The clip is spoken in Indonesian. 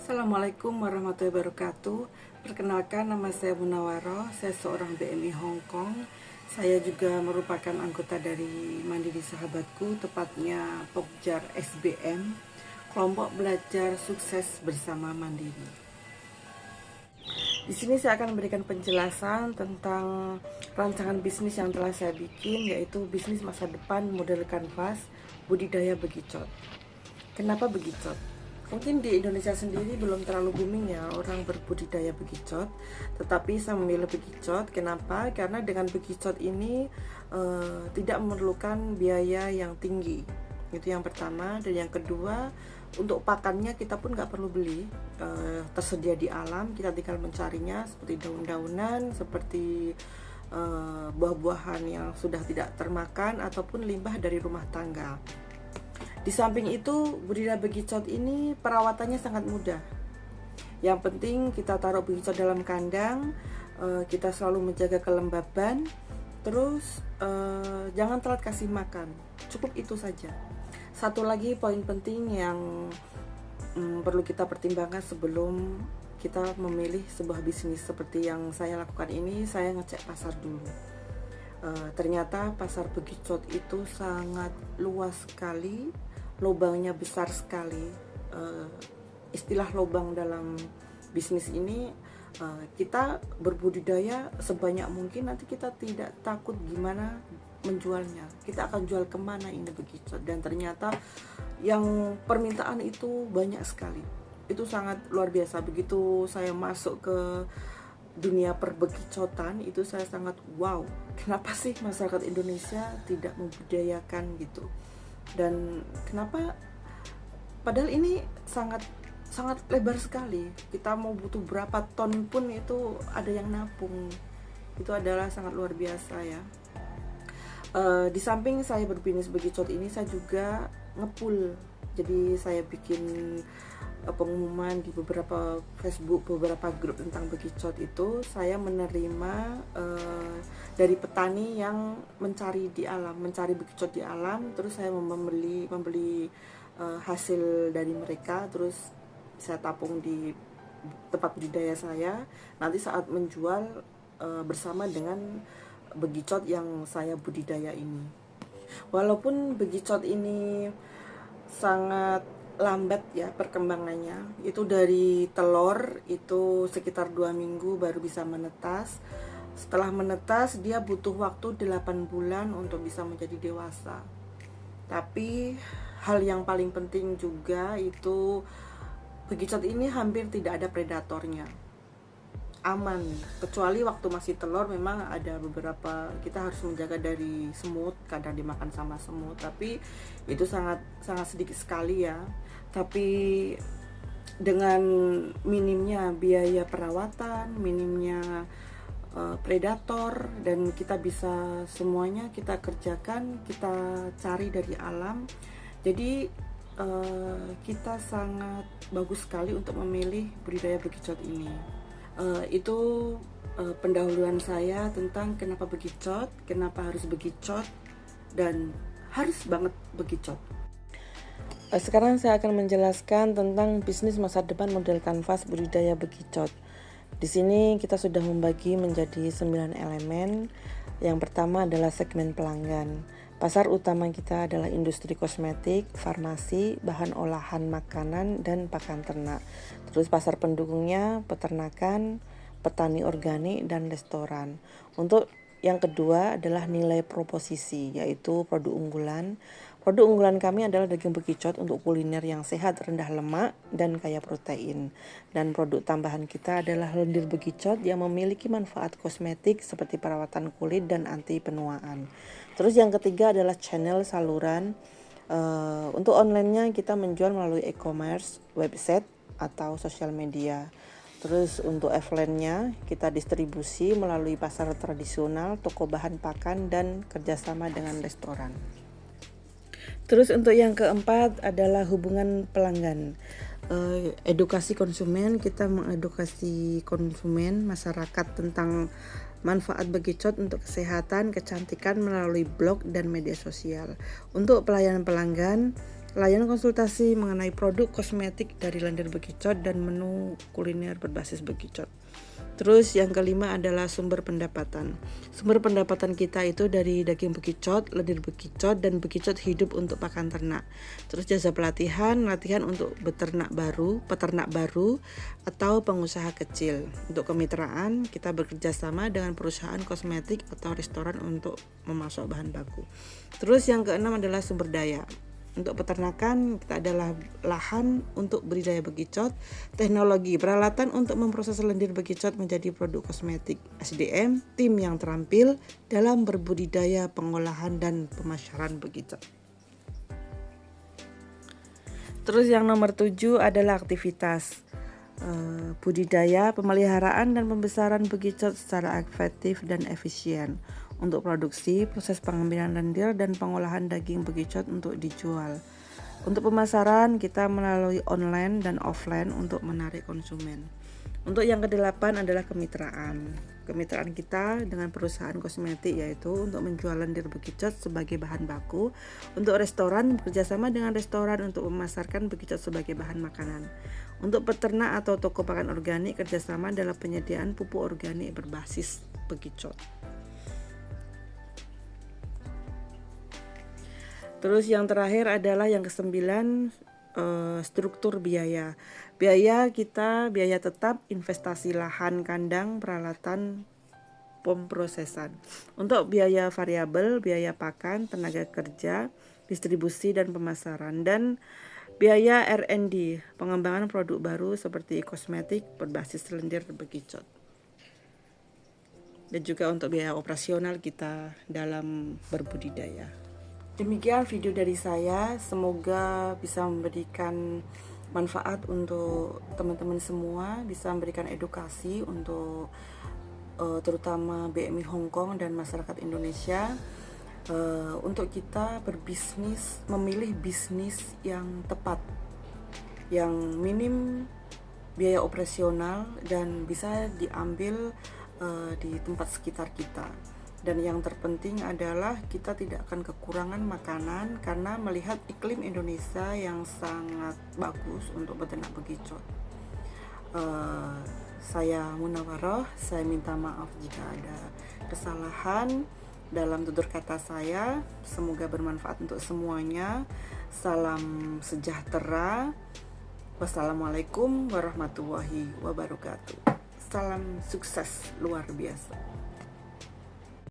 Assalamualaikum warahmatullahi wabarakatuh. Perkenalkan, nama saya Munawaroh. Saya seorang BMI Hong Kong. Saya juga merupakan anggota dari Mandiri Sahabatku, tepatnya Pokjar SBM, kelompok belajar sukses bersama Mandiri. Di sini saya akan memberikan penjelasan tentang rancangan bisnis yang telah saya bikin, yaitu bisnis masa depan model kanvas budidaya bekicot. Kenapa bekicot? Mungkin di Indonesia sendiri belum terlalu booming ya orang berbudidaya bekicot, tetapi saya memilih bekicot. Kenapa? Karena dengan bekicot ini tidak memerlukan biaya yang tinggi. Itu yang pertama. Dan yang kedua, untuk pakannya kita pun nggak perlu beli, tersedia di alam. Kita tinggal mencarinya seperti daun-daunan, seperti buah-buahan yang sudah tidak termakan, ataupun limbah dari rumah tangga. Di samping itu, budidaya bekicot ini perawatannya sangat mudah. Yang penting kita taruh bekicot dalam kandang, kita selalu menjaga kelembaban, terus jangan telat kasih makan. Cukup itu saja. Satu lagi poin penting yang perlu kita pertimbangkan sebelum kita memilih sebuah bisnis seperti yang saya lakukan ini, saya ngecek pasar dulu. Ternyata pasar bekicot itu sangat luas sekali, lubangnya besar sekali. Istilah lubang dalam bisnis ini, kita berbudidaya sebanyak mungkin, nanti kita tidak takut gimana menjualnya. Kita akan jual kemana ini bekicot, dan ternyata yang permintaan itu banyak sekali. Itu sangat luar biasa. Begitu saya masuk ke dunia perbekicotan, itu saya sangat wow, kenapa sih masyarakat Indonesia tidak membudidayakan gitu. Dan kenapa, padahal ini sangat lebar sekali, kita mau butuh berapa ton pun itu ada yang napung. Itu adalah sangat luar biasa ya. Di samping saya berbisnis bekicot ini, saya juga ngepul. Jadi saya bikin pengumuman di beberapa Facebook, beberapa grup tentang bekicot. Itu saya menerima dari petani yang mencari di alam, mencari bekicot di alam, terus saya membeli hasil dari mereka, terus saya tapung di tempat budidaya saya. Nanti saat menjual bersama dengan bekicot yang saya budidaya ini. Walaupun bekicot ini sangat lambat ya perkembangannya, itu dari telur itu sekitar 2 minggu baru bisa menetas. Setelah menetas dia butuh waktu 8 bulan untuk bisa menjadi dewasa. Tapi hal yang paling penting juga itu bekicot ini hampir tidak ada predatornya, aman. Kecuali waktu masih telur memang ada beberapa, kita harus menjaga dari semut, kadang dimakan sama semut, tapi itu sangat sedikit sekali ya. Tapi dengan minimnya biaya perawatan, minimnya predator, dan kita bisa semuanya kita kerjakan, kita cari dari alam. Jadi kita sangat bagus sekali untuk memilih budidaya bekicot ini. Itu pendahuluan saya tentang kenapa bekicot, kenapa harus bekicot, dan harus banget bekicot. Sekarang saya akan menjelaskan tentang bisnis masa depan model kanvas budidaya bekicot. Di sini kita sudah membagi menjadi 9 elemen. Yang pertama adalah segmen pelanggan. Pasar utama kita adalah industri kosmetik, farmasi, bahan olahan makanan, dan pakan ternak. Terus pasar pendukungnya peternakan, petani organik, dan restoran. Untuk yang kedua adalah nilai proposisi, yaitu produk unggulan. Produk unggulan kami adalah daging bekicot untuk kuliner yang sehat, rendah lemak, dan kaya protein. Dan produk tambahan kita adalah lendir bekicot yang memiliki manfaat kosmetik seperti perawatan kulit dan anti penuaan. Terus yang ketiga adalah channel saluran. Untuk online-nya kita menjual melalui e-commerce, website, atau sosial media. Terus untuk offline-nya kita distribusi melalui pasar tradisional, toko bahan pakan, dan kerjasama dengan restoran. Terus untuk yang keempat adalah hubungan pelanggan. Edukasi konsumen, kita mengedukasi konsumen masyarakat tentang manfaat bekicot untuk kesehatan, kecantikan melalui blog dan media sosial. Untuk pelayanan pelanggan, layanan konsultasi mengenai produk kosmetik dari lendir bekicot dan menu kuliner berbasis bekicot. Terus yang kelima adalah sumber pendapatan. Sumber pendapatan kita itu dari daging bekicot, lendir bekicot, dan bekicot hidup untuk pakan ternak. Terus jasa pelatihan, latihan untuk peternak baru, atau pengusaha kecil. Untuk kemitraan, kita bekerja sama dengan perusahaan kosmetik atau restoran untuk memasok bahan baku. Terus yang keenam adalah sumber daya. Untuk peternakan, kita adalah lahan untuk budidaya bekicot, teknologi, peralatan untuk memproses lendir bekicot menjadi produk kosmetik, SDM, tim yang terampil dalam berbudidaya, pengolahan, dan pemasaran bekicot. Terus yang nomor 7 adalah aktivitas budidaya, pemeliharaan, dan pembesaran bekicot secara efektif dan efisien. Untuk produksi, proses pengambilan lendir dan pengolahan daging bekicot untuk dijual. Untuk pemasaran, kita melalui online dan offline untuk menarik konsumen. Untuk yang ke-8 adalah kemitraan. Kemitraan kita dengan perusahaan kosmetik yaitu untuk menjual lendir bekicot sebagai bahan baku. Untuk restoran, bekerjasama dengan restoran untuk memasarkan bekicot sebagai bahan makanan. Untuk peternak atau toko pakan organik, kerjasama dalam penyediaan pupuk organik berbasis bekicot. Terus yang terakhir adalah yang ke-9, struktur biaya. Biaya tetap, investasi lahan kandang, peralatan, pemprosesan. Untuk biaya variabel, biaya pakan, tenaga kerja, distribusi dan pemasaran, dan biaya R&D, pengembangan produk baru seperti kosmetik berbasis lendir bekicot. Dan juga untuk biaya operasional kita dalam berbudidaya. Demikian video dari saya, semoga bisa memberikan manfaat untuk teman-teman semua, bisa memberikan edukasi untuk terutama BMI Hong Kong dan masyarakat Indonesia, untuk kita berbisnis, memilih bisnis yang tepat, yang minim biaya operasional dan bisa diambil di tempat sekitar kita. Dan yang terpenting adalah kita tidak akan kekurangan makanan karena melihat iklim Indonesia yang sangat bagus untuk beternak bekicot. Saya Munawaroh, saya minta maaf jika ada kesalahan dalam tutur kata saya. Semoga bermanfaat untuk semuanya. Salam sejahtera. Wassalamualaikum warahmatullahi wabarakatuh. Salam sukses luar biasa.